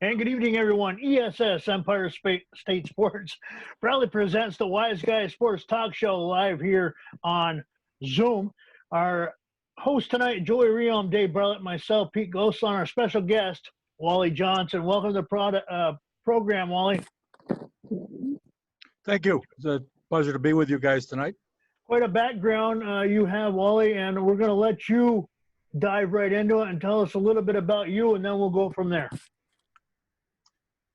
And good evening, everyone. ESS, Empire State Sports, proudly presents the Wise Guys Sports Talk Show live here on Zoom. Our host tonight, Joey Riom, Dave Bartlett, myself, Pete Gosselin, our special guest, Wally Johnson. Welcome to the program, Wally. Thank you. It's a pleasure to be with you guys tonight. Quite a background you have, Wally, and we're going to let you dive right into it and tell us a little bit about you, and then we'll go from there.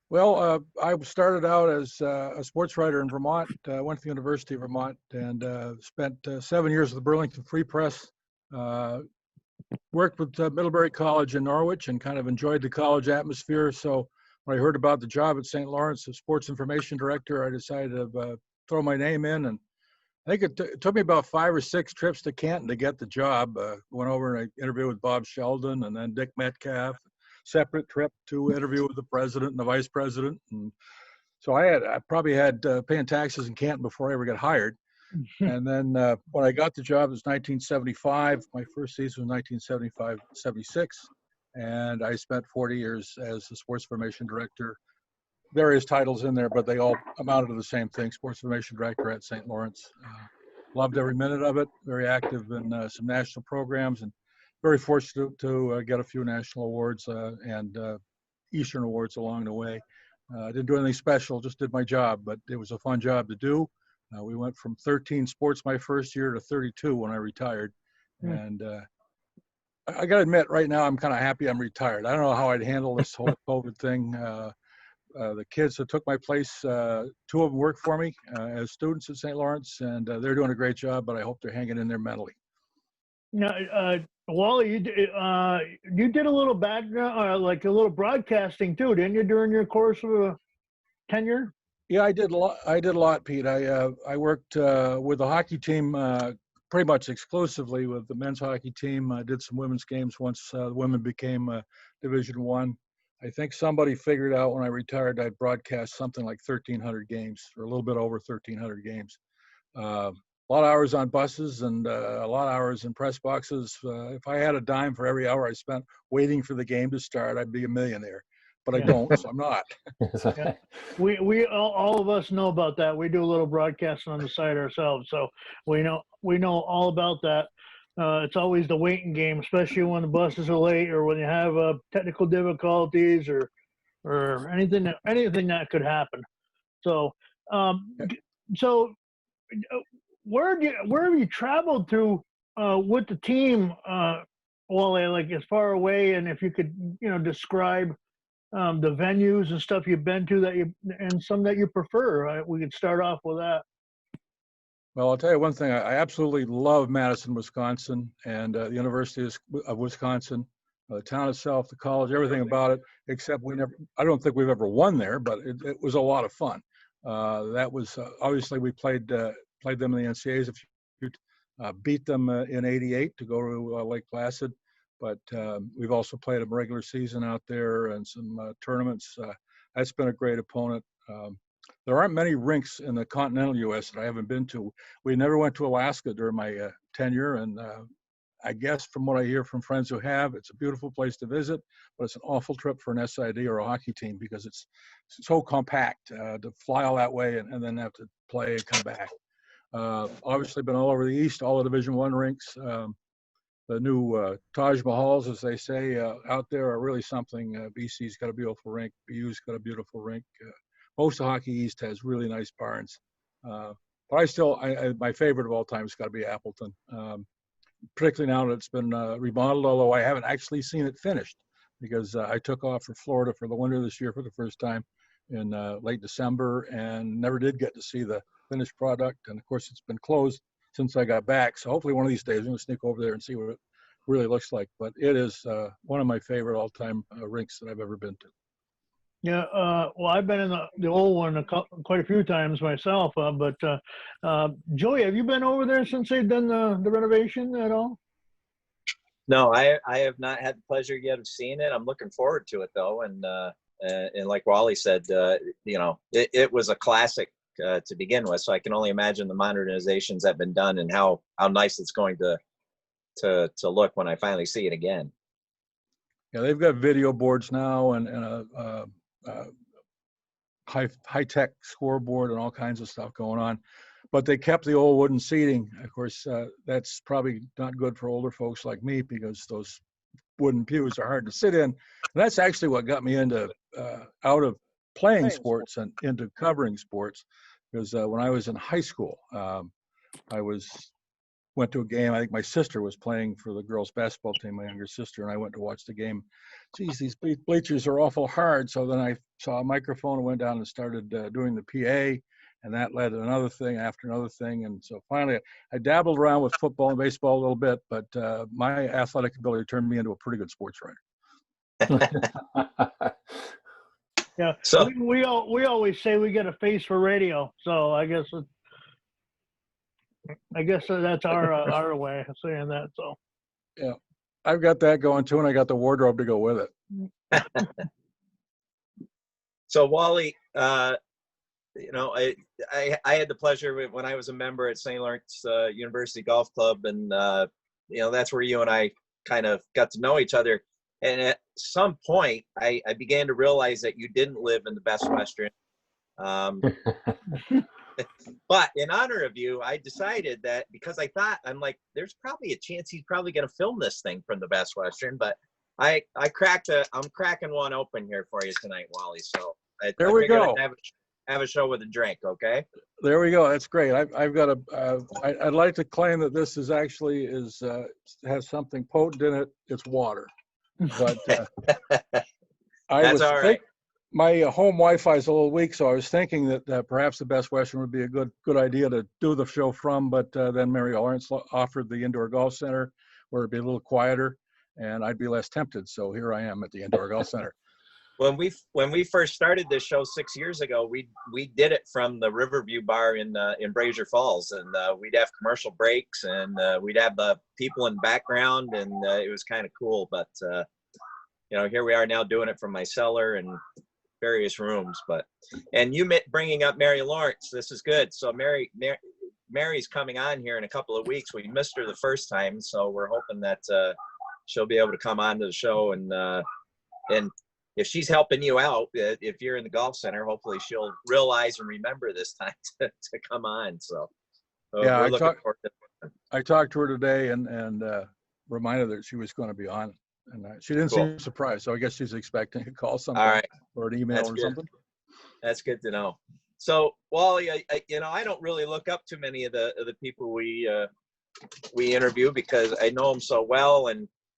Well, I started out as a sports writer in Vermont. Went to the University of Vermont and spent 7 years at the Burlington Free Press. Worked with Middlebury College in Norwich and kind of enjoyed the college atmosphere. So when I heard about the job at St. Lawrence as sports information director, I decided to throw my name in. And I think it took me about 5 or 6 trips to Canton to get the job. Went over and I interviewed with Bob Sheldon and then Dick Metcalf. Separate trip to interview with the president and the vice president. And so I probably had paying taxes in Canton before I ever got hired. And then when I got the job, it was 1975. My first season was 1975-76. And I spent 40 years as the sports information director. Various titles in there, but they all amounted to the same thing, sports information director at St. Lawrence. Loved every minute of it, very active in some national programs, and very fortunate to get a few national awards and Eastern awards along the way. I didn't do anything special, just did my job, but it was a fun job to do. We went from 13 sports my first year to 32 when I retired. And I got to admit, right now, I'm kind of happy I'm retired. I don't know how I'd handle this whole COVID thing. The kids that took my place, 2 of them work for me as students at St. Lawrence, and they're doing a great job, but I hope they're hanging in there mentally. Now, Wally, you did a little background, like a little broadcasting too, didn't you, during your course of tenure? Yeah, I did a lot, Pete. I worked with the hockey team pretty much exclusively with the men's hockey team. I did some women's games once the women became Division I. I think somebody figured out when I retired I'd broadcast something like 1,300 games, or a little bit over 1,300 games. A lot of hours on buses and a lot of hours in press boxes. If I had a dime for every hour I spent waiting for the game to start, I'd be a millionaire. But I don't, so I'm not. Yeah. We all of us know about that. We do a little broadcasting on the side ourselves, so we know all about that. It's always the waiting game, especially when the buses are late or when you have technical difficulties or anything that could happen. So where have you traveled to with the team, Wally, like as far away, and if you could, describe the venues and stuff you've been to and some that you prefer. Right? We could start off with that. Well, I'll tell you one thing. I absolutely love Madison, Wisconsin, and the University of Wisconsin, the town itself, the college, everything about it, except I don't think we've ever won there, but it was a lot of fun. That was obviously we played them in the NCAAs. If you beat them in '88 to go to Lake Placid, but we've also played a regular season out there and some tournaments. That's been a great opponent. There aren't many rinks in the continental U.S. that I haven't been to. We never went to Alaska during my tenure, and I guess from what I hear from friends who have, it's a beautiful place to visit, but it's an awful trip for an SID or a hockey team because it's so compact to fly all that way and then have to play and come back. Obviously been all over the East, all the Division I rinks. The new Taj Mahals, as they say, out there are really something. BC's got a beautiful rink. BU's got a beautiful rink. Most of Hockey East has really nice barns. But my favorite of all time has got to be Appleton. Particularly now that it's been remodeled, although I haven't actually seen it finished because I took off for Florida for the winter this year for the first time in late December and never did get to see the finished product. And of course, it's been closed since I got back. So hopefully one of these days I'm going to sneak over there and see what it really looks like. But it is one of my favorite all-time rinks that I've ever been to. Yeah, well, I've been in the old one quite a few times myself. But Joey, have you been over there since they've done the renovation at all? No, I have not had the pleasure yet of seeing it. I'm looking forward to it though, and like Wally said, it was a classic to begin with. So I can only imagine the modernizations that have been done and how nice it's going to look when I finally see it again. Yeah, they've got video boards now and a high-tech scoreboard and all kinds of stuff going on. But they kept the old wooden seating. Of course, that's probably not good for older folks like me because those wooden pews are hard to sit in. And that's actually what got me into out of playing sports and into covering sports. Because when I was in high school, I went to a game. I think my sister was playing for the girls' basketball team, my younger sister, and I went to watch the game. Geez, these bleachers are awful hard. So then I saw a microphone and went down and started doing the PA, and that led to another thing after another thing. And so finally, I dabbled around with football and baseball a little bit, but my athletic ability turned me into a pretty good sports writer. Yeah. So We always say we get a face for radio, so I guess that's our way of saying that. So Yeah, I've got that going too, and I got the wardrobe to go with it. So Wally, you know, I had the pleasure when I was a member at St. Lawrence University Golf Club, and you know, that's where you and I kind of got to know each other. And at some point, I began to realize that you didn't live in the Best Western. But in honor of you, I decided that because I'm like, there's probably a chance he's probably going to film this thing from the Best Western. But I'm cracking one open here for you tonight, Wally. So There we go. I'd have a show with a drink, okay? There we go. That's great. I've got I'd like to claim that this is actually has something potent in it. It's water, but That's all right. My home Wi-Fi is a little weak, so I was thinking that perhaps the Best Western would be a good idea to do the show from. But then Mary Lawrence offered the indoor golf center, where it'd be a little quieter, and I'd be less tempted. So here I am at the indoor golf center. When we first started this show 6 years ago, we did it from the Riverview Bar in Brazier Falls, and we'd have commercial breaks, and we'd have the people in background, and it was kind of cool. But you know, here we are now doing it from my cellar and various rooms. And you bringing up Mary Lawrence, this is good. So Mary's coming on here in a couple of weeks. We missed her the first time, so we're hoping that she'll be able to come on to the show, and if she's helping you out, if you're in the golf center, hopefully she'll realize and remember this time to come on. So yeah, we're looking forward to it. I talked to her today and reminded her that she was going to be on, and she didn't seem surprised. So I guess she's expecting a call sometime. All right. Or an email. That's or good. Something. That's good to know. So Wally, you know, I don't really look up to many of the people we interview because I know them so well,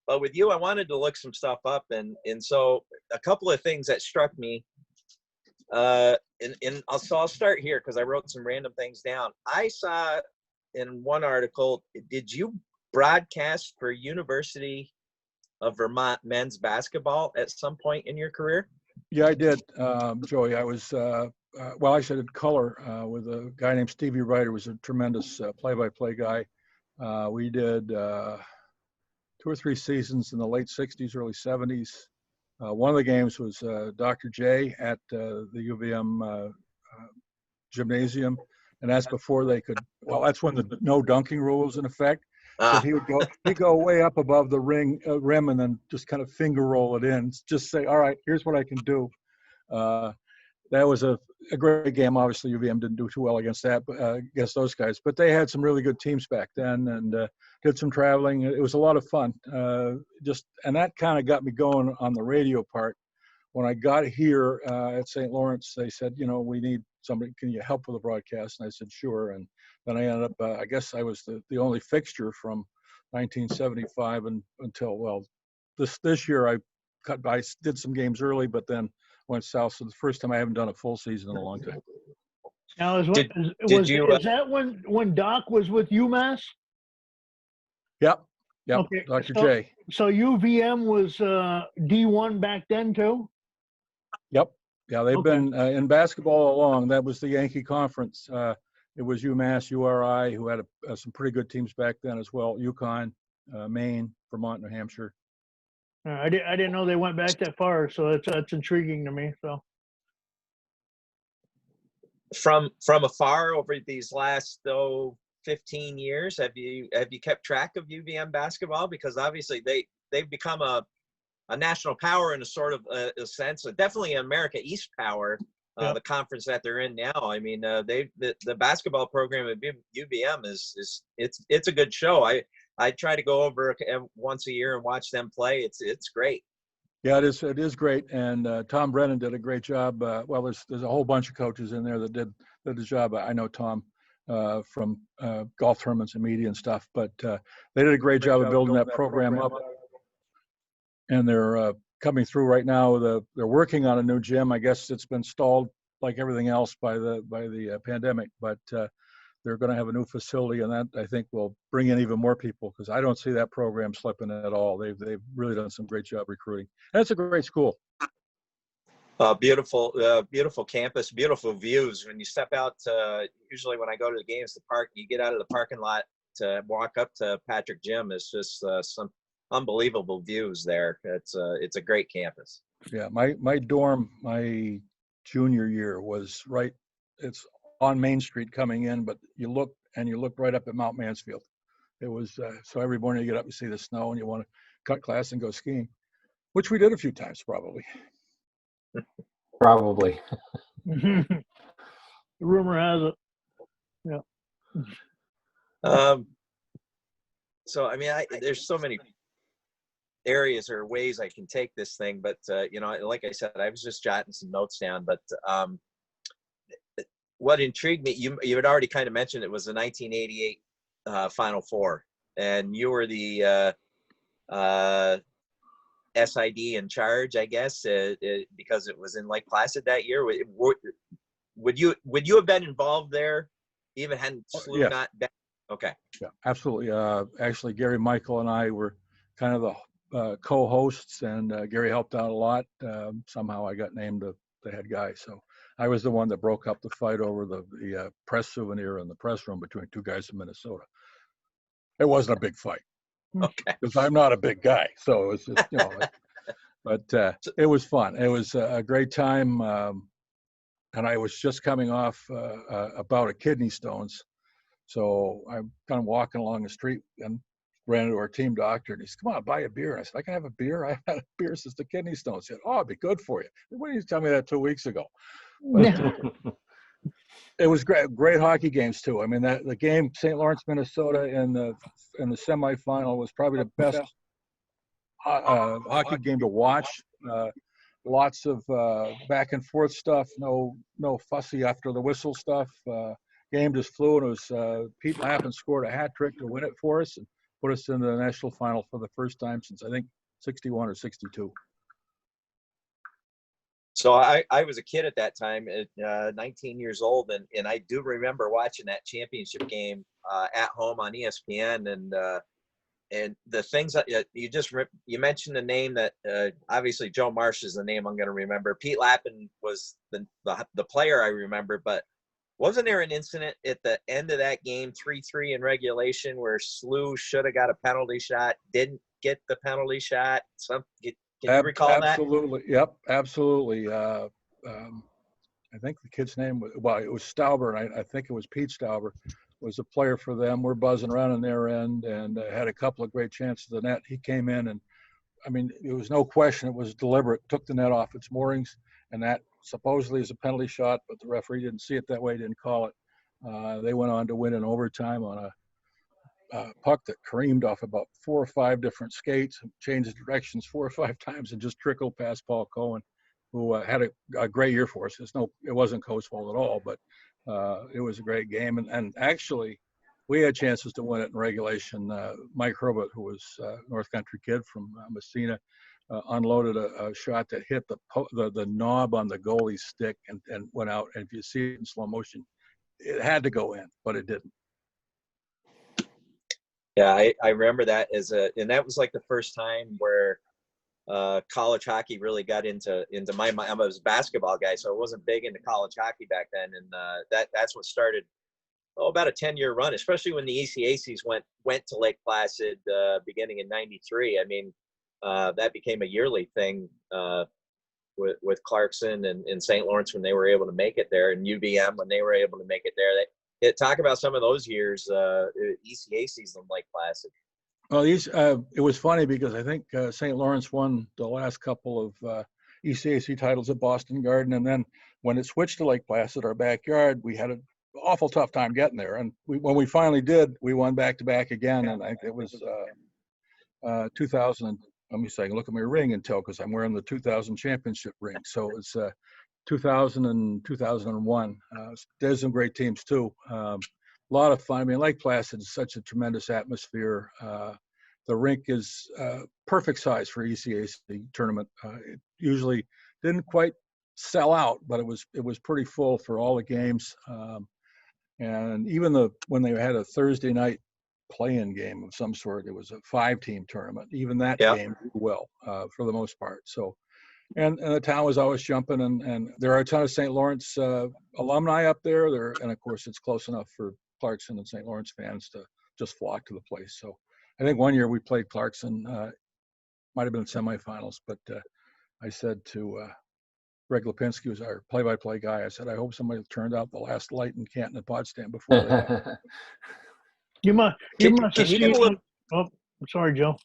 but with you, I wanted to look some stuff up, and so a couple of things that struck me. I'll start here because I wrote some random things down. I saw in one article, did you broadcast for University of Vermont men's basketball at some point in your career? Yeah, I did, Joey. I was I did color with a guy named Stevie Ryder, was a tremendous play-by-play guy. We did 2 or 3 seasons in the late 60s, early 70s. One of the games was Dr. J at the UVM gymnasium, and that's before they could. Well, that's when the no dunking rule was in effect. So he'd go way up above the rim and then just kind of finger roll it in. Just say, all right, here's what I can do. That was a great game. Obviously, UVM didn't do too well against those guys, but they had some really good teams back then and did some traveling. It was a lot of fun. And that kind of got me going on the radio part. When I got here at St. Lawrence, they said, you know, we need somebody. Can you help with the broadcast? And I said, sure. And then I ended up, I guess I was the only fixture from 1975 until this year I did some games early, but then went south. So the first time I haven't done a full season in a long time. Now, is that when Doc was with UMass? Yep. Okay. Dr. J. So UVM was D1 back then too? Yep. Yeah, they've been in basketball all along. That was the Yankee Conference. It was UMass, URI, who had some pretty good teams back then as well. UConn, Maine, Vermont, New Hampshire. I didn't know they went back that far, so that's intriguing to me. So, from afar over these last 15 years, have you kept track of UVM basketball? Because obviously they've become a a national power in a sort of a sense, definitely an America East power. The conference that they're in now. I mean, the basketball program at UVM it's a good show. I try to go over once a year and watch them play. It's great. Yeah, it is great, and Tom Brennan did a great job. Well, there's a whole bunch of coaches in there that did the job. I know Tom from golf tournaments and media and stuff, but they did a great job of building that program up. And they're coming through right now. They're working on a new gym. I guess it's been stalled like everything else by the pandemic, but they're going to have a new facility, and that I think will bring in even more people, because I don't see that program slipping at all. They've really done some great job recruiting, and it's a great school. Beautiful campus, beautiful views. When you step out, usually when I go to the games, the park, you get out of the parking lot to walk up to Patrick Gym. It's just some unbelievable views there. It's a great campus. Yeah, my dorm, my junior year was right. It's on Main Street coming in, but you look right up at Mount Mansfield. It was so every morning you get up, you see the snow, and you want to cut class and go skiing, which we did a few times probably. Probably. The rumor has it. Yeah. So I mean, there's so many areas or ways I can take this thing, but like I said, I was just jotting some notes down. But what intrigued me, you had already kind of mentioned, it was the 1988 Final Four, and you were the SID in charge, I guess, because it was in Lake Placid that year. Would you have been involved there, even hadn't SLU yes. not been? Okay. Yeah, absolutely. Actually, Gary, Michael, and I were kind of the co-hosts, and Gary helped out a lot. Somehow I got named the head guy, so I was the one that broke up the fight over the press souvenir in the press room between two guys from Minnesota. It wasn't a big fight. Okay. Because I'm not a big guy, so it was just, but it was fun. It was a great time, and I was just coming off a bout of kidney stones, so I'm kind of walking along the street and ran into our team doctor, and he said, "Come on, buy a beer." And I said, "I can have a beer? I had a beer since the kidney stones." He said, "Oh, it'd be good for you." Why didn't you tell me that 2 weeks ago? But, it was great hockey games too. I mean, the game St. Lawrence, Minnesota in the semifinal was probably the best hockey game to watch. Lots of back and forth stuff. No fussy after the whistle stuff. Game just flew, and it was Pete Lappin scored a hat trick to win it for us and put us into the national final for the first time since I think 61 or 62. So I was a kid at that time, at 19 years old, and I do remember watching that championship game at home on ESPN, and the things that you mentioned the name that obviously Joe Marsh is the name I'm going to remember. Pete Lappin was the player I remember, but wasn't there an incident at the end of that game, 3-3 in regulation, where SLU should have got a penalty shot, didn't get the penalty shot? Can you recall that? Absolutely. Yep. Absolutely. I think the kid's name it was Stauber, and I think it was Pete Stauber was a player for them. We're buzzing around in their end, and had a couple of great chances at the net. He came in, and I mean, it was no question. It was deliberate. Took the net off its moorings, and that supposedly is a penalty shot, but the referee didn't see it that way. Didn't call it. They went on to win in overtime on a puck that careened off about 4 or 5 different skates, changed directions 4 or 5 times, and just trickled past Paul Cohen, who had a great year for us. It wasn't Coach's fault at all, but it was a great game. And actually, we had chances to win it in regulation. Mike Herbert, who was a North Country kid from Messina, unloaded a shot that hit the knob on the goalie's stick and went out. And if you see it in slow motion, it had to go in, but it didn't. Yeah, I remember that and that was like the first time where college hockey really got into my mind. I was a basketball guy, so I wasn't big into college hockey back then, and that's what started about a 10-year run, especially when the ECACs went to Lake Placid beginning in '93. I mean, that became a yearly thing with Clarkson and St. Lawrence when they were able to make it there, and UVM when they were able to make it there. Talk about some of those years, ECACs in Lake Placid. Well, it was funny because I think St. Lawrence won the last couple of ECAC titles at Boston Garden, and then when it switched to Lake Placid, our backyard, we had an awful tough time getting there. And when we finally did, we won back to back again, and I think it was 2000. Let me see, I can look at my ring and tell because I'm wearing the 2000 championship ring. So it was 2000 and 2001. There's some great teams too. A lot of fun. I mean, Lake Placid is such a tremendous atmosphere. The rink is perfect size for ECAC tournament. It usually didn't quite sell out, but it was pretty full for all the games. And even when they had a Thursday night play-in game of some sort, it was a 5-team tournament. Even that game did well for the most part. So, and the town was always jumping, and there are a ton of St. Lawrence alumni up there. And of course, it's close enough for Clarkson and St. Lawrence fans to just flock to the place. So, I think one year we played Clarkson, might have been semifinals, but I said to Greg Lipinski, who's our play-by-play guy, I said, I hope somebody turned out the last light in Canton at Potsdam before they left. You must have seen. Little... Oh, sorry, Joe.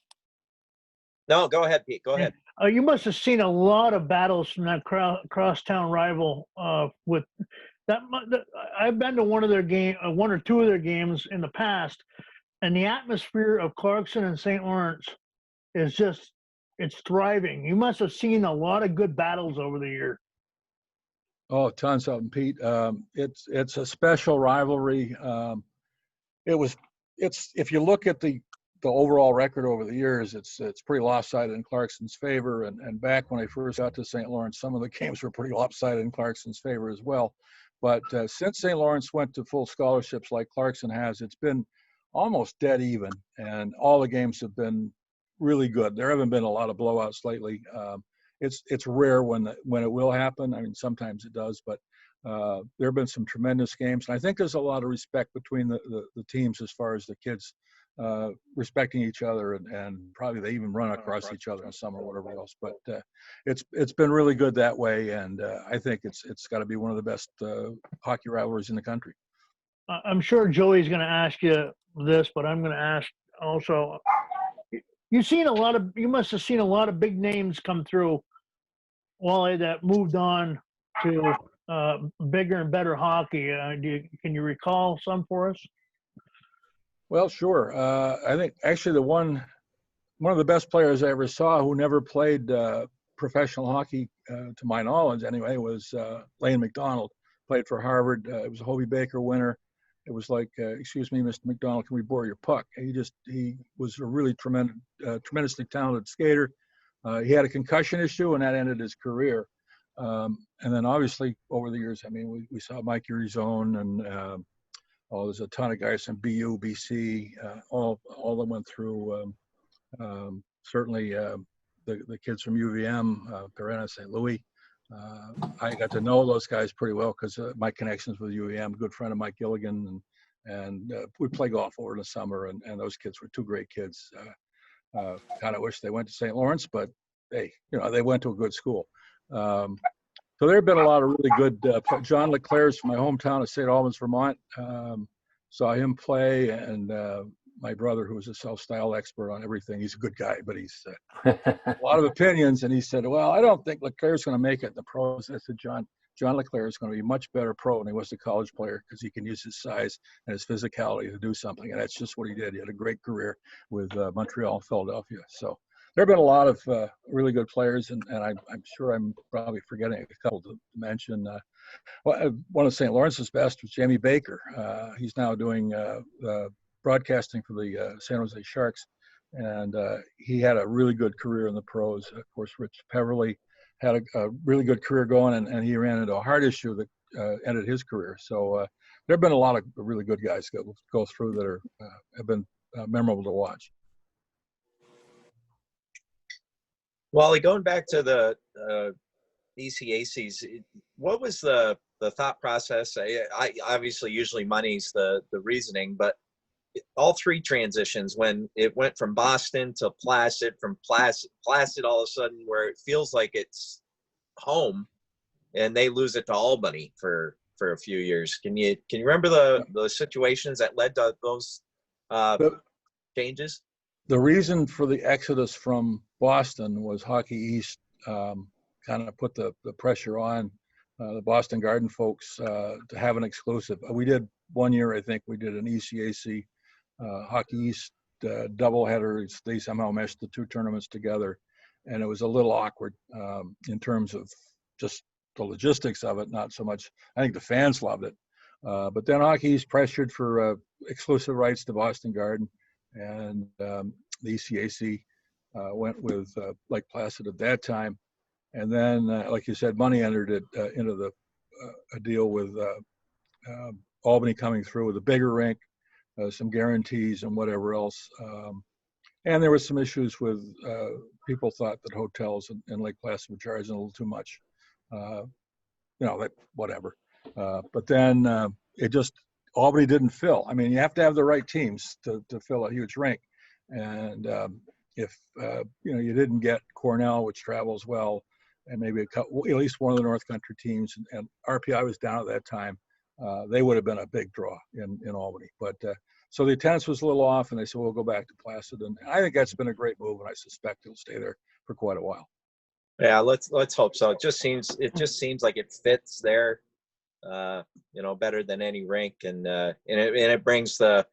No, go ahead, Pete. Go ahead. You must have seen a lot of battles from that crosstown rival. With that, I've been to one or two of their games in the past, and the atmosphere of Clarkson and St. Lawrence is it's thriving. You must have seen a lot of good battles over the year. Oh, tons of them, Pete. It's a special rivalry. If you look at the overall record over the years, it's pretty lopsided in Clarkson's favor. And back when I first got to St. Lawrence, some of the games were pretty lopsided in Clarkson's favor as well. But since St. Lawrence went to full scholarships like Clarkson has, it's been almost dead even, and all the games have been really good. There haven't been a lot of blowouts lately. It's rare when it will happen. I mean, sometimes it does, but there have been some tremendous games, and I think there's a lot of respect between the teams as far as the kids respecting each other, and probably they even run across each other in some or whatever else. But it's been really good that way, and I think it's got to be one of the best hockey rivalries in the country. I'm sure Joey's going to ask you this, but I'm going to ask also. You must have seen a lot of big names come through, Wally, that moved on to bigger and better hockey. Can you recall some for us? Well, sure. I think actually one of the best players I ever saw who never played professional hockey, to my knowledge anyway, was Lane McDonald. Played for Harvard. It was a Hobie Baker winner. It was like, excuse me, Mr. McDonald, can we borrow your puck? He was a really tremendously talented skater. He had a concussion issue, and that ended his career. And then obviously over the years, I mean, we saw Mike Urizone, and there's a ton of guys from BU, BC, all that went through. Certainly the kids from UVM, Perena, St. Louis. I got to know those guys pretty well because my connections with UVM, a good friend of Mike Gilligan, and we play golf over the summer, and those kids were two great kids. Kind of wish they went to St. Lawrence, but hey, they went to a good school. So there have been a lot of really good. John Leclerc's from my hometown of St. Albans, Vermont. Saw him play, and my brother, who was a self-style expert on everything, he's a good guy, but he's a lot of opinions. And he said, well, I don't think Leclerc's going to make it in the pros. I said, John Leclerc is going to be a much better pro than he was a college player because he can use his size and his physicality to do something. And that's just what he did. He had a great career with Montreal and Philadelphia. So there have been a lot of really good players, and I'm sure I'm probably forgetting a couple to mention. One of St. Lawrence's best was Jamie Baker. He's now doing broadcasting for the San Jose Sharks, and he had a really good career in the pros. Of course, Rich Peverly had a really good career going, and he ran into a heart issue that ended his career. So there have been a lot of really good guys go through that have been memorable to watch. Wally, going back to the ECACs, what was the thought process? I obviously usually money's the reasoning, but all three transitions, when it went from Boston to Placid, from Placid all of a sudden where it feels like it's home, and they lose it to Albany for a few years. Can you remember the situations that led to those changes? the reason for the exodus from Boston was Hockey East kind of put the pressure on the Boston Garden folks to have an exclusive. We did one year, I think, we did an ECAC Hockey East doubleheader. They somehow meshed the two tournaments together, and it was a little awkward in terms of just the logistics of it, not so much. I think the fans loved it. But then Hockey East pressured for exclusive rights to Boston Garden, and the ECAC went with Lake Placid at that time. And then, like you said, money entered it into a deal with Albany coming through with a bigger rink, some guarantees and whatever else. And there was some issues with people thought that hotels in Lake Placid were charging a little too much. Whatever. But then it just, Albany didn't fill. I mean, you have to have the right teams to fill a huge rink. And if, you didn't get Cornell, which travels well, and maybe at least one of the North Country teams, and RPI was down at that time, they would have been a big draw in Albany. But so the attendance was a little off, and they said, we'll go back to Placid. And I think that's been a great move, and I suspect it'll stay there for quite a while. Yeah, let's hope so. It just seems like it fits there, better than any rink, and it brings the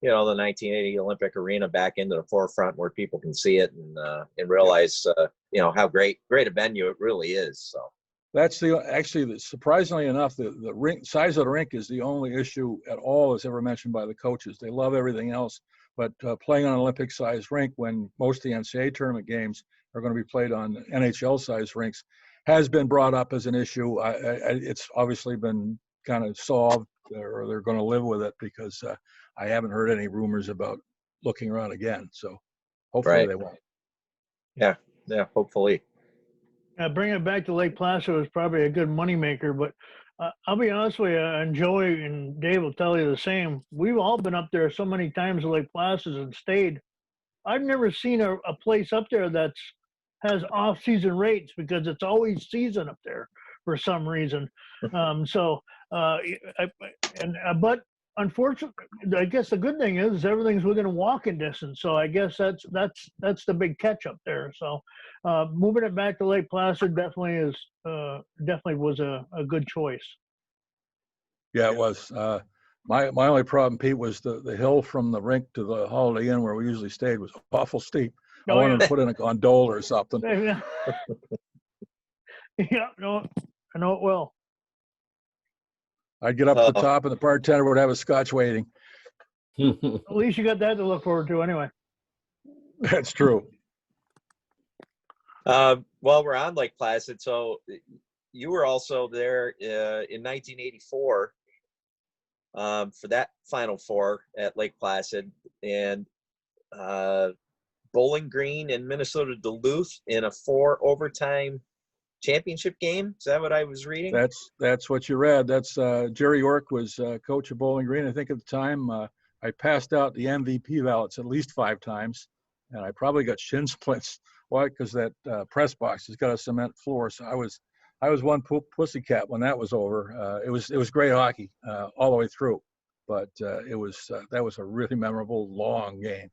1980 Olympic Arena back into the forefront where people can see it and realize how great a venue it really is. So that's surprisingly enough, the rink size of the rink is the only issue at all that's ever mentioned by the coaches. They love everything else, but playing on an Olympic-sized rink when most of the NCAA tournament games are going to be played on NHL-sized rinks has been brought up as an issue. It's obviously been kind of solved, or they're going to live with it, because I haven't heard any rumors about looking around again. So hopefully they won't. Yeah, hopefully. Bringing it back to Lake Placid was probably a good moneymaker, but I'll be honest with you, and Joey and Dave will tell you the same. We've all been up there so many times at Lake Placid and stayed. I've never seen a place up there has off-season rates, because it's always season up there for some reason. But unfortunately, I guess the good thing is everything's within walking distance. So I guess that's the big catch up there. So moving it back to Lake Placid definitely was a good choice. Yeah, it was. My only problem, Pete, was the hill from the rink to the Holiday Inn where we usually stayed was awful steep. I wanted to put in a gondola or something. Yeah, no, I know it well. I'd get up to the top, and the bartender would have a scotch waiting. At least you got that to look forward to anyway. That's true. Well, we're on Lake Placid. So you were also there in 1984 for that Final Four at Lake Placid, and Bowling Green and Minnesota Duluth in a 4 overtime championship game. Is that what I was reading? That's what you read. That's Jerry York was coach of Bowling Green, I think, at the time. I passed out the MVP ballots at least 5 times, and I probably got shin splints. Why? Because that press box has got a cement floor. So I was one pussycat when that was over. It was great hockey all the way through, but that was a really memorable long game.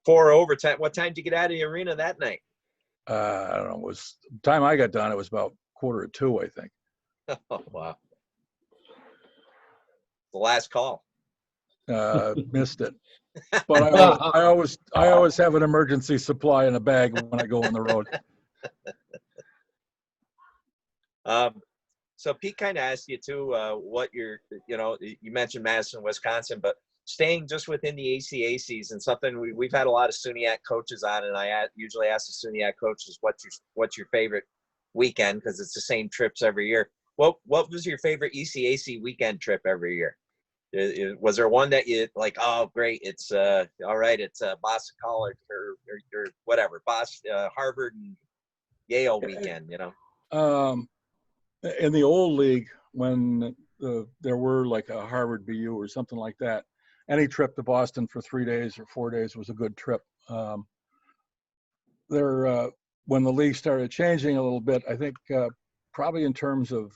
4 overtime. What time did you get out of the arena that night? I don't know. It was the time I got done. It was about 1:45, I think. Oh, wow. The last call. Missed it. But I always have an emergency supply in a bag when I go on the road. So Pete kind of asked you too, what you mentioned Madison, Wisconsin, but staying just within the ACACs, and something we've had a lot of SUNYAC coaches on, and I usually ask the SUNYAC coaches, what's your favorite weekend, because it's the same trips every year. What was your favorite ECAC weekend trip every year? Was there one that you like? Oh, great! It's all right. It's Boston College or whatever, Harvard and Yale weekend. In the old league, when there were like a Harvard BU or something like that, any trip to Boston for 3 days or 4 days was a good trip. When the league started changing a little bit, I think probably in terms of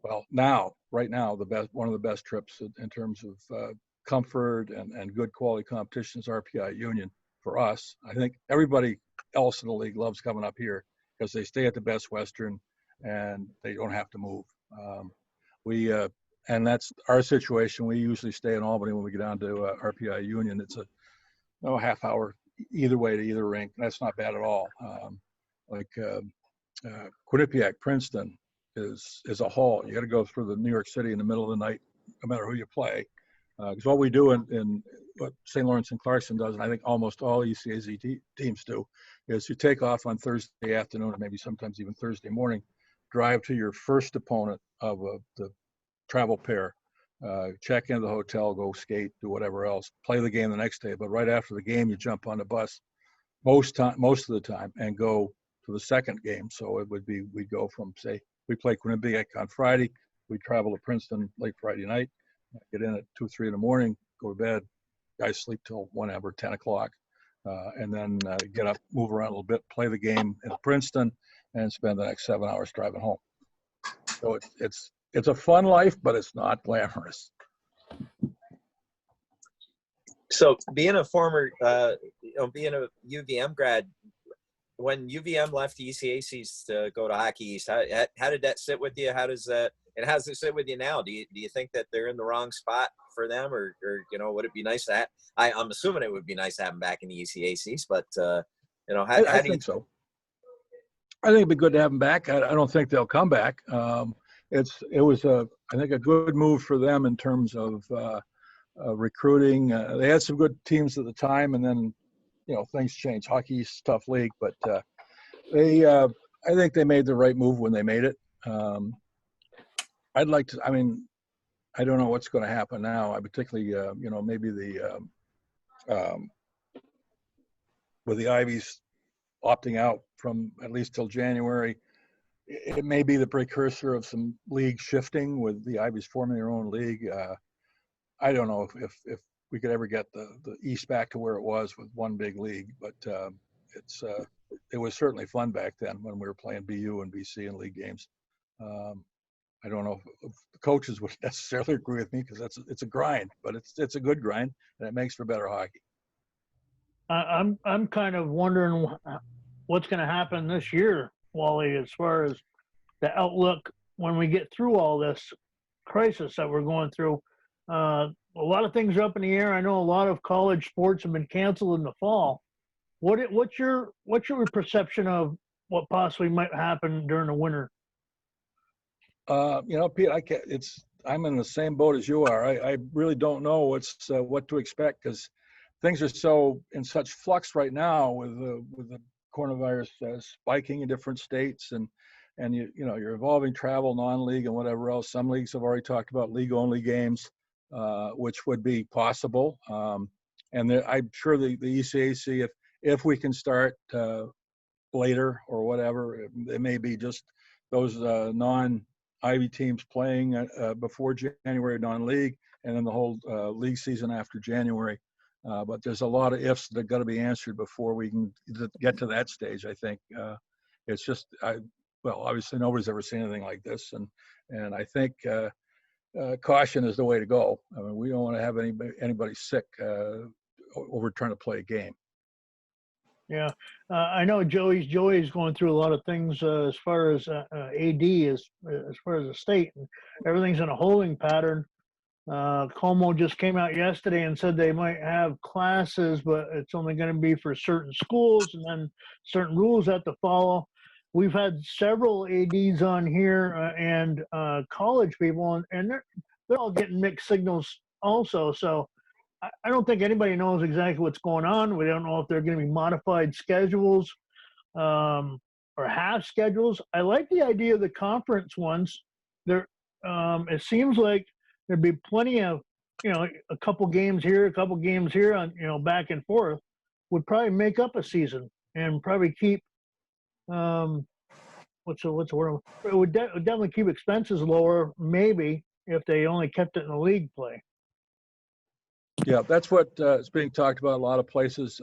right now, one of the best trips in terms of comfort and good quality competition is RPI Union for us. I think everybody else in the league loves coming up here because they stay at the Best Western and they don't have to move. And that's our situation. We usually stay in Albany when we get down to RPI Union. It's a half hour either way to either rink. That's not bad at all. Quinnipiac, Princeton is a haul. You got to go through the New York City in the middle of the night, no matter who you play. Because what we do in what St. Lawrence and Clarkson does, and I think almost all ECAZ teams do, is you take off on Thursday afternoon, or maybe sometimes even Thursday morning, drive to your first opponent of the travel pair, check into the hotel, go skate, do whatever else, play the game the next day. But right after the game, you jump on the bus most of the time and go to the second game. So it would be, we'd go from, say, we play Quinnipiac on Friday, we travel to Princeton late Friday night, get in at 2, 3 in the morning, go to bed, guys sleep till whenever, 10 o'clock, and then get up, move around a little bit, play the game in Princeton, and spend the next 7 hours driving home. So it's a fun life, but it's not glamorous. So being a former, being a UVM grad, when UVM left the ECACs to go to Hockey East, how did that sit with you? How does it sit with you now? Do you think that they're in the wrong spot for them, or would it be nice to have? I'm assuming it would be nice to have them back in the ECACs, but I think so. I think it'd be good to have them back. I don't think they'll come back. It was I think a good move for them in terms of recruiting. They had some good teams at the time, and then things changed. Hockey East's a tough league, but I think they made the right move when they made it. I'd like to. I mean, I don't know what's going to happen now. I particularly, maybe with the Ivies opting out from at least till January, it may be the precursor of some league shifting with the Ivies forming their own league. I don't know if we could ever get the East back to where it was with one big league, but it was certainly fun back then when we were playing BU and BC in league games. I don't know if the coaches would necessarily agree with me because it's a grind, but it's a good grind and it makes for better hockey. I'm kind of wondering what's going to happen this year, Wally, as far as the outlook when we get through all this crisis that we're going through. A lot of things are up in the air. I know a lot of college sports have been canceled in the fall. What's your perception of what possibly might happen during the winter? Pete, I'm in the same boat as you are. I really don't know what to expect because things are in such flux right now with the coronavirus spiking in different states and you're evolving travel, non-league and whatever else. Some leagues have already talked about league-only games, which would be possible. And I'm sure the ECAC, if we can start later or whatever, it may be just those non-Ivy teams playing before January non-league, and then the whole league season after January. But there's a lot of ifs that are going to be answered before we can get to that stage. I think it's just, obviously nobody's ever seen anything like this, and I think caution is the way to go. I mean, we don't want to have anybody sick over trying to play a game. Yeah, I know Joey's going through a lot of things as far as AD as far as the state, and everything's in a holding pattern. Como just came out yesterday and said they might have classes, but it's only going to be for certain schools, and then certain rules have to follow. We've had several ADs on here and college people, and they're all getting mixed signals also. So I don't think anybody knows exactly what's going on. We don't know if they're going to be modified schedules or half schedules. I like the idea of the conference ones. It seems like there'd be plenty of, a couple games here, a couple games here, on back and forth, would probably make up a season and probably keep what's the word? It would definitely keep expenses lower, maybe, if they only kept it in the league play. Yeah, that's what is being talked about a lot of places.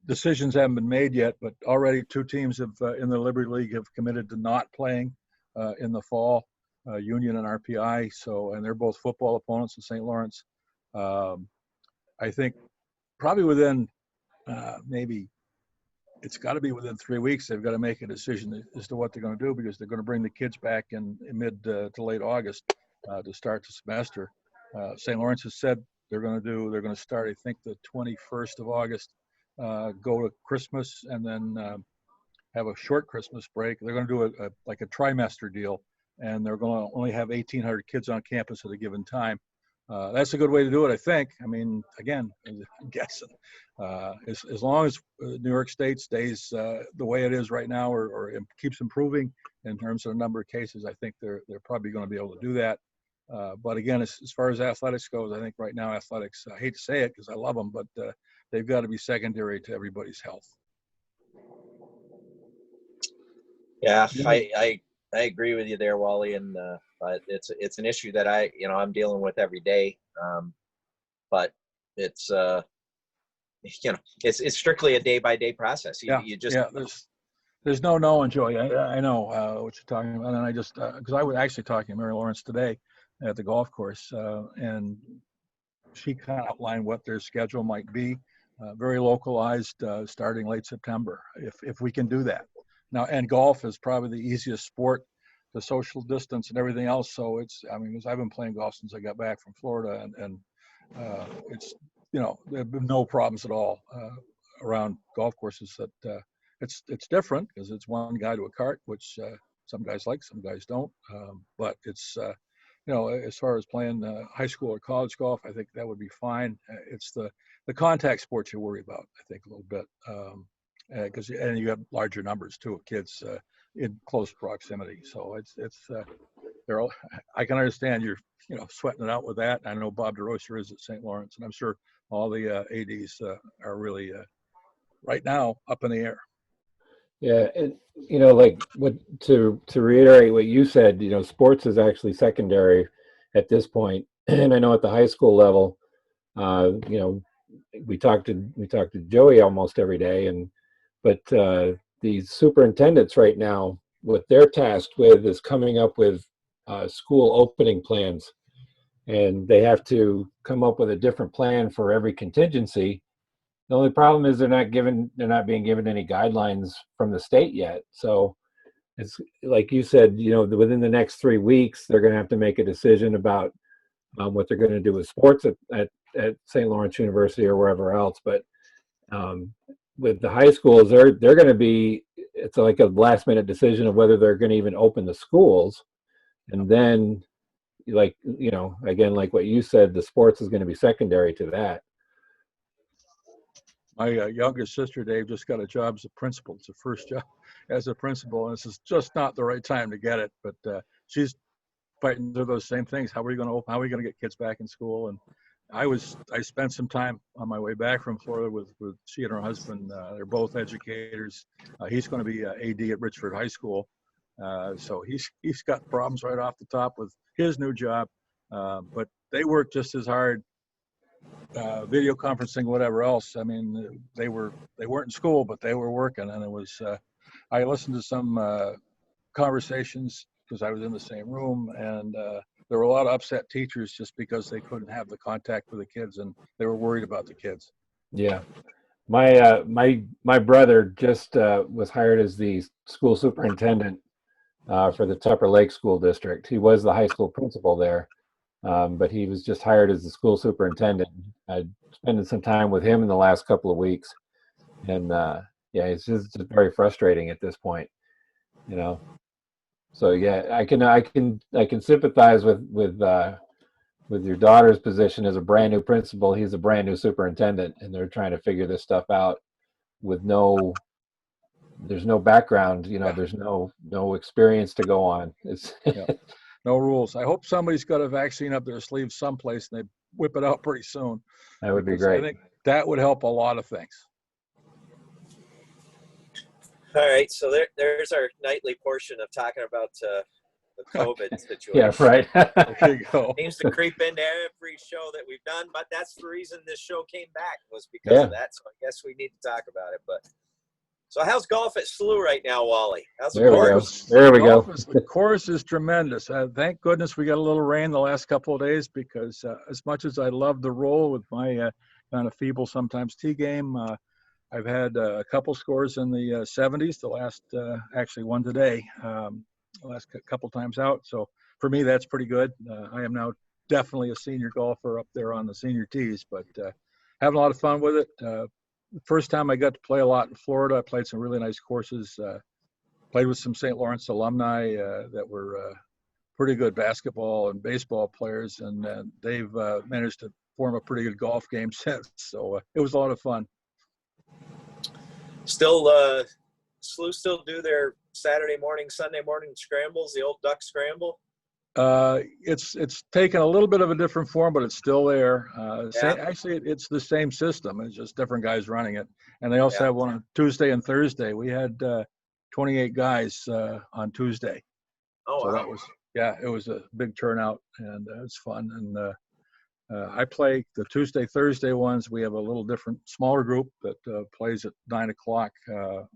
Decisions haven't been made yet, but already 2 teams in the Liberty League have committed to not playing in the fall. Union and RPI. So, and they're both football opponents in St. Lawrence. I think probably within maybe it's got to be within 3 weeks. They've got to make a decision as to what they're going to do, because they're going to bring the kids back in mid to late August to start the semester. St. Lawrence has said they're going to start, I think, the 21st of August, go to Christmas, and then have a short Christmas break. They're going to do like a trimester deal, and they're going to only have 1,800 kids on campus at a given time. That's a good way to do it, I think. I mean, again, I'm guessing. As long as New York State stays the way it is right now, or it keeps improving in terms of the number of cases, I think they're probably going to be able to do that. But again, as far as athletics goes, I think right now athletics, I hate to say it because I love them, but they've got to be secondary to everybody's health. Yeah, I agree with you there, Wally, and but it's an issue that I'm dealing with every day. But it's it's strictly a day by day process. You just there's no knowing, Joey. I know what you're talking about, and I just because I was actually talking to Mary Lawrence today at the golf course, and she kind of outlined what their schedule might be, very localized, starting late September, if we can do that. Now, and golf is probably the easiest sport, the social distance and everything else. So I mean, I've been playing golf since I got back from Florida, and it's, there have been no problems at all around golf courses. That it's different because it's one guy to a cart, which some guys like, some guys don't. But it's, as far as playing high school or college golf, I think that would be fine. It's the contact sports you worry about, I think, a little bit. Because and you have larger numbers too of kids in close proximity, so they're all, I can understand you're sweating it out with that. I know Bob DeRocher is at St. Lawrence, and I'm sure all the ADs are really right now up in the air. Yeah, and like to reiterate what you said, sports is actually secondary at this point, and I know at the high school level, we talk to Joey almost every day, but the superintendents right now, what they're tasked with is coming up with school opening plans, and they have to come up with a different plan for every contingency. The only problem is they're not being given any guidelines from the state yet. So it's like you said, within the next 3 weeks, they're going to have to make a decision about what they're going to do with sports at St. Lawrence University or wherever else. But with the high schools, they're going to be, it's like a last minute decision of whether they're going to even open the schools. And then, again, like what you said, the sports is going to be secondary to that. My younger sister, Dave, just got a job as a principal. It's her first job as a principal, and this is just not the right time to get it. But she's fighting through those same things. How are we going to open? How are we going to get kids back in school? And I spent some time on my way back from Florida with she and her husband. They're both educators. He's going to be AD at Richford High School, so he's got problems right off the top with his new job. But they work just as hard, video conferencing, whatever else. I mean, they weren't in school, but they were working, and it was. I listened to some conversations because I was in the same room, and there were a lot of upset teachers just because they couldn't have the contact with the kids, and they were worried about the kids. Yeah, my brother just was hired as the school superintendent for the Tupper Lake School District. He was the high school principal there, but he was just hired as the school superintendent. I spent some time with him in the last couple of weeks, and yeah, it's just very frustrating at this point, So yeah, I can sympathize with your daughter's position as a brand new principal. He's a brand new superintendent, and they're trying to figure this stuff out with there's no background, there's no experience to go on. It's no rules. I hope somebody's got a vaccine up their sleeve someplace and they whip it out pretty soon. That would be great. I think that would help a lot of things. All right, so there's our nightly portion of talking about the COVID situation. Yeah, right. There you go. Seems to creep into every show that we've done, but that's the reason this show came back, was because of that. So I guess we need to talk about it. But So how's golf at SLU right now, Wally? How's the There we go. course? There we go. The course is tremendous. Thank goodness we got a little rain the last couple of days, because as much as I love the roll with my kind of feeble sometimes tee game, I've had a couple scores in the 70s. The last, actually one today, the last couple times out. So for me, that's pretty good. I am now definitely a senior golfer up there on the senior tees, but having a lot of fun with it. The first time I got to play a lot in Florida, I played some really nice courses. Played with some St. Lawrence alumni that were pretty good basketball and baseball players, and they've managed to form a pretty good golf game since. So it was a lot of fun. Still, SLU still do their Saturday morning, Sunday morning scrambles, the old duck scramble? It's taken a little bit of a different form, but it's still there. Yeah. Actually, it's the same system. It's just different guys running it. And they also Yeah. have one on Tuesday and Thursday. We had 28 guys on Tuesday. Oh, So wow. that was, yeah, it was a big turnout, and it's fun. And I play the Tuesday, Thursday ones. We have a little different, smaller group that plays at 9 o'clock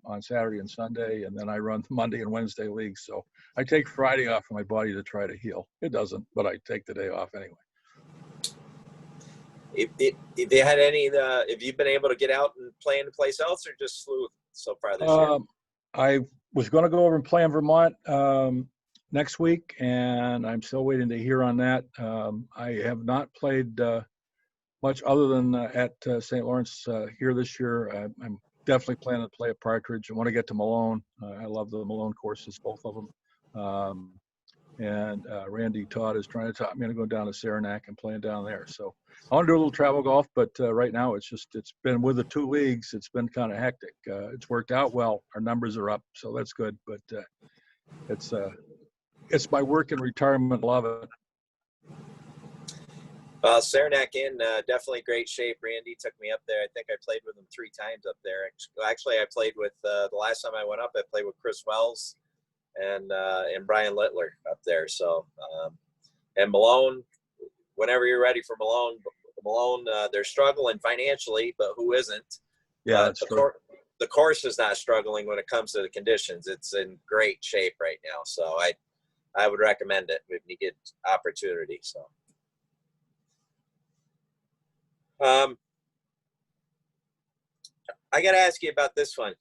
on Saturday and Sunday, and then I run the Monday and Wednesday leagues. So I take Friday off of my body to try to heal. It doesn't, but I take the day off anyway. If they had any, if you've been able to get out and play anyplace else, or just SLU so far this year? I was going to go over and play in Vermont next week, and I'm still waiting to hear on that. I have not played much other than at St. Lawrence here this year. I'm definitely planning to play at Partridge. I want to get to Malone. I love the Malone courses, both of them. And Randy Todd is trying to talk me into going down to Saranac and playing down there. So I want to do a little travel golf, but right now it's been with the two leagues. It's been kind of hectic. It's worked out well. Our numbers are up, so that's good. But it's my work in retirement. Love it. Saranac definitely great shape. Randy took me up there. I think I played with him 3 times up there. Actually, I played with the last time I went up, I played with Chris Wells and Brian Littler up there. So and Malone, whenever you're ready for Malone, they're struggling financially, but who isn't? Yeah, that's true. The course is not struggling when it comes to the conditions. It's in great shape right now. So I would recommend it if you get opportunity. So. I got to ask you about this one.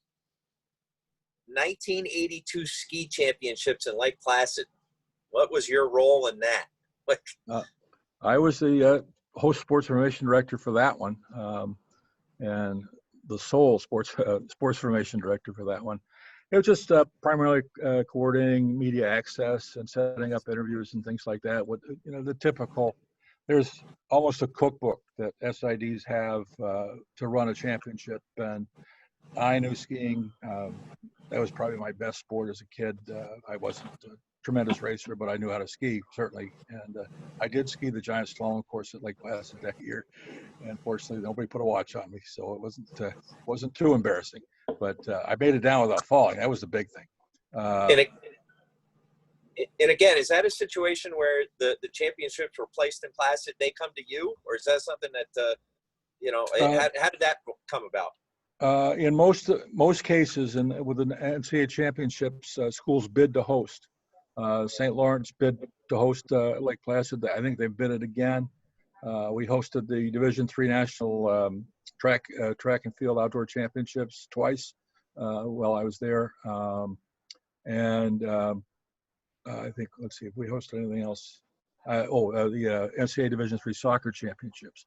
1982 ski championships in Lake Placid. What was your role in that? I was the host sports information director for that one, and the sole sports information director for that one. It was just primarily coordinating media access and setting up interviews and things like that. With the typical. There's almost a cookbook that SIDs have to run a championship, and I knew skiing. That was probably my best sport as a kid. I wasn't a tremendous racer, but I knew how to ski, certainly. And I did ski the giant slalom course at Lake Placid that year. And fortunately, nobody put a watch on me, so it wasn't too embarrassing. But I made it down without falling. That was the big thing. And again, is that a situation where the championships were placed in Placid, they come to you, or is that something that, how did that come about? In most cases, and with the NCAA championships, schools bid to host. St. Lawrence bid to host Lake Placid. I think they've bid it again. We hosted the Division III National track and field outdoor championships twice while I was there. I think, let's see if we hosted anything else. The NCAA Division III soccer championships.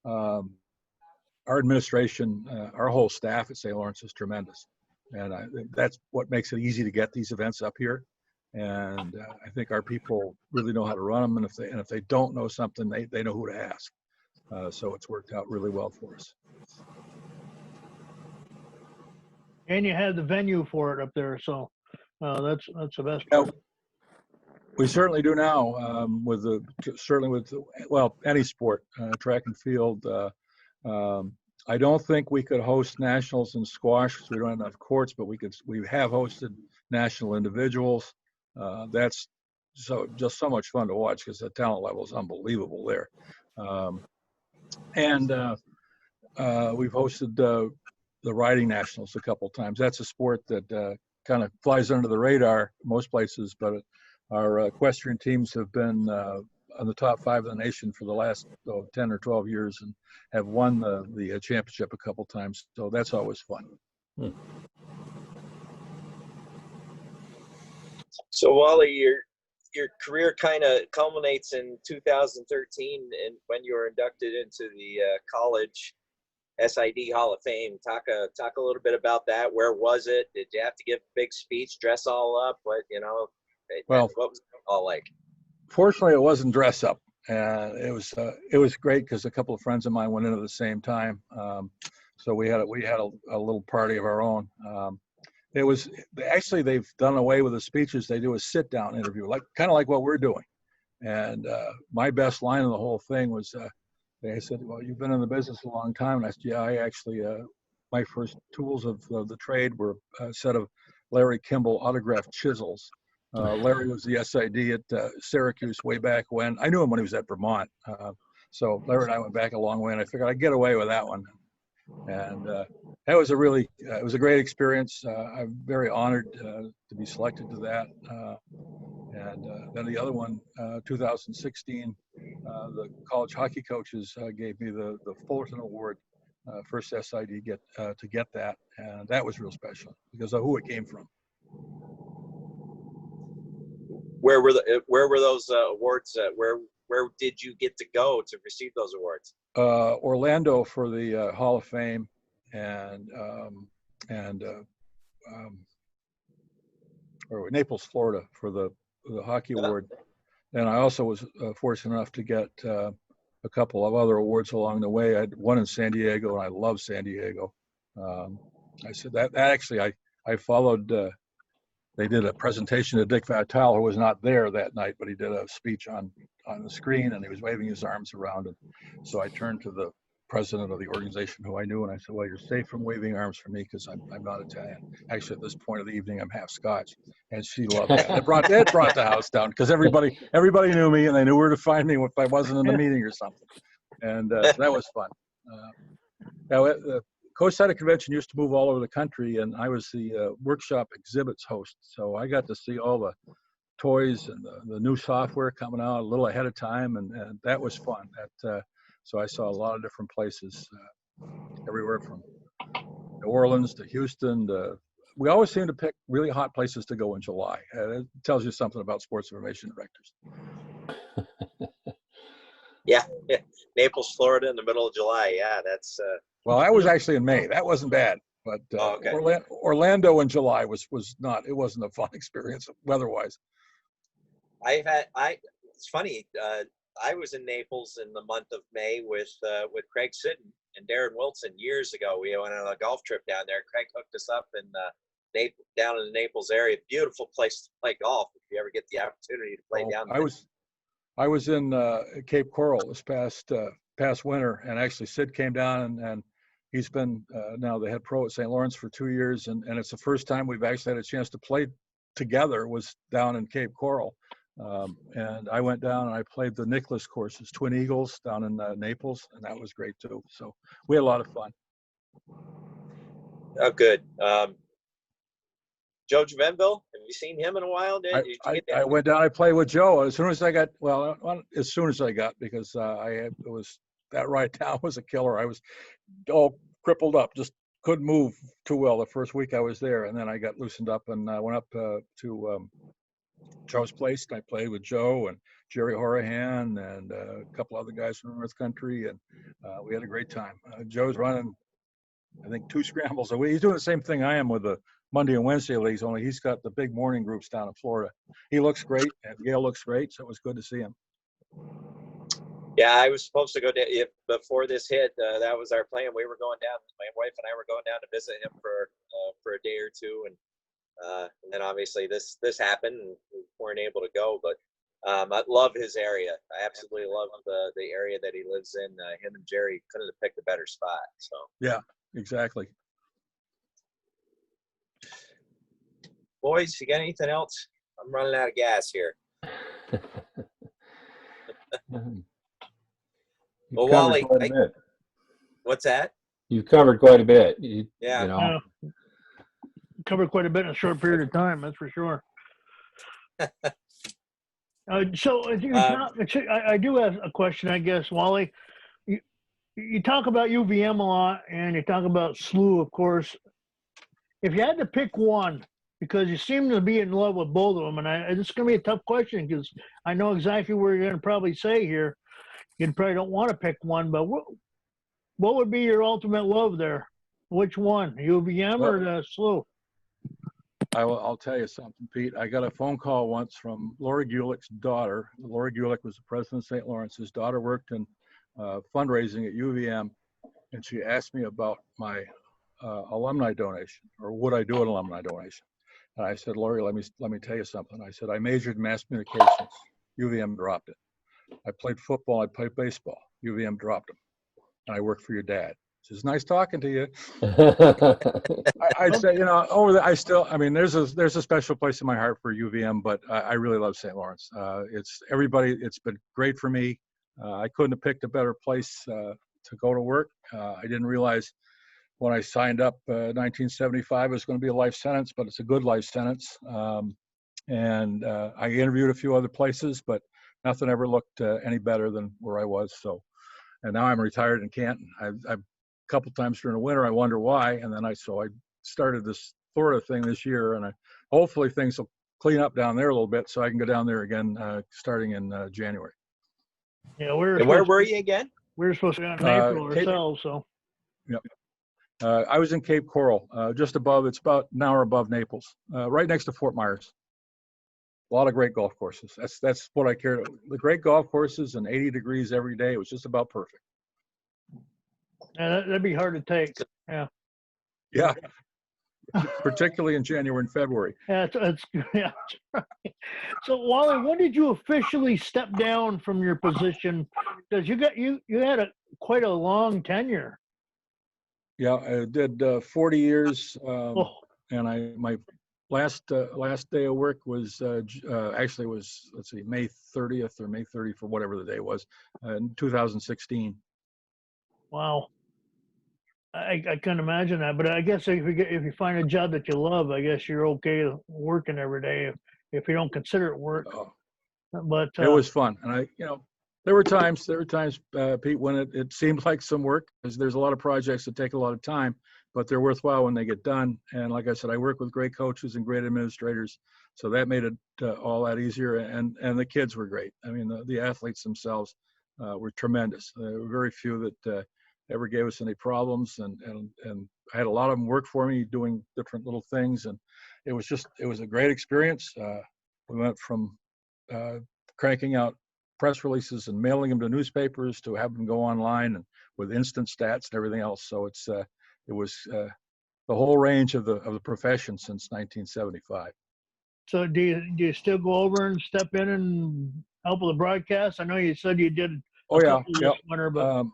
Our administration, our whole staff at St. Lawrence is tremendous. And that's what makes it easy to get these events up here. And I think our people really know how to run them. And if they don't know something, they know who to ask. So it's worked out really well for us. And you have the venue for it up there, so that's the best Yeah, part. we certainly do now with any sport, track and field. I don't think we could host nationals in squash because we don't have enough courts, but we have hosted national individuals. That's just so much fun to watch because the talent level is unbelievable there. We've hosted the riding nationals a couple times. That's a sport that kind of flies under the radar most places, but our equestrian teams have been on the top 5 of the nation for the last 10 or 12 years and have won the championship a couple times. So that's always fun. So Wally, your career kind of culminates in 2013, and when you were inducted into the college SID Hall of Fame. Talk a little bit about that. Where was it? Did you have to give a big speech, dress all up? What Well, what was it all like? Fortunately, it wasn't dress up, and it was great because a couple of friends of mine went in at the same time. So we had a little party of our own. It was actually, they've done away with the speeches. They do a sit down interview, kind of like what we're doing. And my best line of the whole thing was, they said, "Well, you've been in the business a long time." And I said, "Yeah, I actually, my first tools of the trade were a set of Larry Kimball autographed chisels." Larry was the SID at Syracuse way back when. I knew him when he was at Vermont. So Larry and I went back a long way, and I figured I'd get away with that one. And that was it was a great experience. I'm very honored to be selected to that. And then the other one, 2016, the college hockey coaches gave me the Fullerton Award, first SID to get that, and that was real special because of who it came from. Where were those awards? Where did you get to go to receive those awards? Orlando for the Hall of Fame, or Naples, Florida for the hockey award. And I also was fortunate enough to get a couple of other awards along the way. I had one in San Diego, and I love San Diego. I said that actually I followed. They did a presentation to Dick Vitale, who was not there that night, but he did a speech on the screen, and he was waving his arms around. And so I turned to the president of the organization, who I knew, and I said, "Well, you're safe from waving arms for me because I'm not Italian. Actually, at this point of the evening, I'm half Scotch." And she loved that. It brought the house down because everybody knew me, and they knew where to find me if I wasn't in a meeting or something. And so that was fun. The Coast Side Convention used to move all over the country, and I was the workshop exhibits host. So I got to see all the toys and the new software coming out a little ahead of time, and that was fun. So I saw a lot of different places, everywhere from New Orleans to Houston. We always seem to pick really hot places to go in July. It tells you something about sports information directors. Yeah, Naples, Florida, in the middle of July. Yeah, that's. Well, that was actually in May. That wasn't bad, but okay. Orlando in July was not. It wasn't a fun experience weather-wise. It's funny. I was in Naples in the month of May with Craig Sitton and Darren Wilson years ago. We went on a golf trip down there. Craig hooked us up in down in the Naples area. Beautiful place to play golf if you ever get the opportunity to play down there. I was in Cape Coral this past winter, and actually Sid came down, and he's been now the head pro at St. Lawrence for 2 years, and it's the first time we've actually had a chance to play together was down in Cape Coral. And I went down and I played the Nicholas courses, Twin Eagles down in Naples, and that was great too. So we had a lot of fun. Oh, good. Joe Juvenville, have you seen him in a while? I went down. I played with Joe as soon as I got. Well, as soon as I got, because it was that ride down was a killer. I was all crippled up, just couldn't move too well the first week I was there, and then I got loosened up and I went up to Joe's place. And I played with Joe and Jerry Horahan and a couple other guys from North Country, and we had a great time. Joe's running, I think, 2 scrambles a week. He's doing the same thing I am with the Monday and Wednesday leagues, only he's got the big morning groups down in Florida. He looks great, and Gail looks great, so it was good to see him. Yeah, I was supposed to go down before this hit. That was our plan. We were going down. My wife and I were going down to visit him for a day or two, and then obviously this happened, and we weren't able to go. But I love his area. I absolutely love the area that he lives in. Him and Jerry couldn't have picked a better spot. So yeah, exactly. Boys, you got anything else? I'm running out of gas here. Well, Wally, what's that? You've covered quite a bit. Yeah. You know. Covered quite a bit in a short period of time, that's for sure. So I do have a question, I guess, Wally. You talk about UVM a lot, and you talk about SLU, of course. If you had to pick one, because you seem to be in love with both of them, and it's going to be a tough question because I know exactly what you're going to probably say here. You probably don't want to pick one, but what would be your ultimate love there? Which one, UVM or the SLU? I'll tell you something, Pete. I got a phone call once from Lori Gulick's daughter. Lori Gulick was the president of St. Lawrence. His daughter worked in fundraising at UVM, and she asked me about my alumni donation, or would I do an alumni donation? And I said, Lori, let me tell you something. I said, I majored in mass communications. UVM dropped it. I played football. I played baseball. UVM dropped them. And I worked for your dad. She says, nice talking to you. I'd say, there's a special place in my heart for UVM, but I really love St. Lawrence. It's been great for me. I couldn't have picked a better place to go to work. I didn't realize when I signed up 1975 it was going to be a life sentence, but it's a good life sentence. And I interviewed a few other places, but nothing ever looked any better than where I was. So, and now I'm retired in Canton. I've a couple times during the winter, I wonder why. And then I started this Florida thing this year, and hopefully things will clean up down there a little bit so I can go down there again starting in January. Yeah, where were you again? We were supposed to be on April ourselves, so. Yep. I was in Cape Coral, just above. It's about an hour above Naples, right next to Fort Myers. A lot of great golf courses. That's what I cared. The great golf courses and 80 degrees every day. It was just about perfect. Yeah, that'd be hard to take. Yeah. Yeah. Particularly in January and February. Yeah, yeah. So Wally, when did you officially step down from your position? Because you had quite a long tenure. Yeah, I did 40 years, and my last day of work was actually was, let's see, May 30th or May 30th, or whatever the day was, in 2016. Wow. I couldn't imagine that, but I guess if you find a job that you love, I guess you're okay working every day if you don't consider it work. But it was fun, and there were times, Pete, when it seemed like some work, because there's a lot of projects that take a lot of time, but they're worthwhile when they get done. And like I said, I work with great coaches and great administrators, so that made it all that easier. And the kids were great. I mean, the athletes themselves were tremendous. There were very few that ever gave us any problems, and I had a lot of them work for me doing different little things, and it was a great experience. We went from cranking out press releases and mailing them to newspapers to having them go online and with instant stats and everything else. So it was the whole range of the profession since 1975. So do you still go over and step in and help with the broadcast? I know you said you did. This winter, but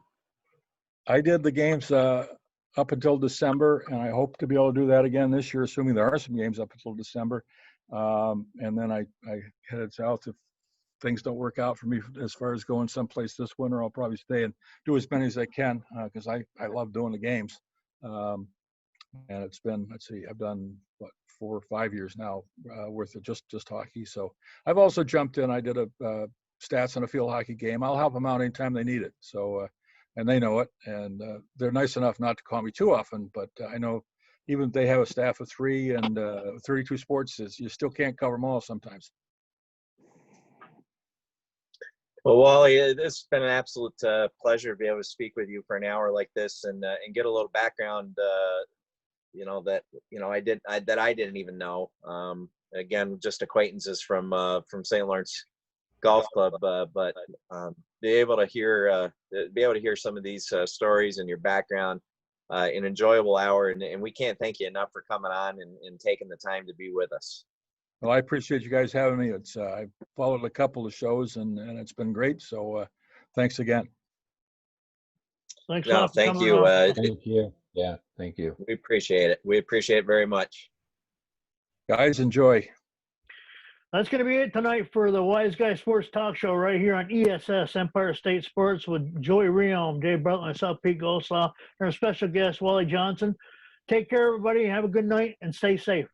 I did the games up until December, and I hope to be able to do that again this year, assuming there are some games up until December. And then I headed south. If things don't work out for me as far as going someplace this winter, I'll probably stay and do as many as I can, because I love doing the games. And it's been, let's see, I've done 4 or 5 years now worth of just hockey. So I've also jumped in. I did a stats on a field hockey game. I'll help them out anytime they need it. So and they know it, and they're nice enough not to call me too often, but I know even if they have a staff of 3 and 32 sports, you still can't cover them all sometimes. Well, Wally, it's been an absolute pleasure to be able to speak with you for an hour like this and get a little background, that I didn't even know. Again, just acquaintances from St. Lawrence Golf Club, but be able to hear some of these stories and your background, an enjoyable hour, and we can't thank you enough for coming on and taking the time to be with us. Well, I appreciate you guys having me. It's I followed a couple of shows and it's been great. So thanks again. Thanks. No, thank you. Thank you. Yeah, thank you. We appreciate it. We appreciate it very much. Guys, enjoy. That's going to be it tonight for the Wise Guy Sports Talk Show right here on ESS Empire State Sports with Joey Riom, Dave Butler, and South Pete Goslaw, and our special guest, Wally Johnson. Take care, everybody. Have a good night and stay safe.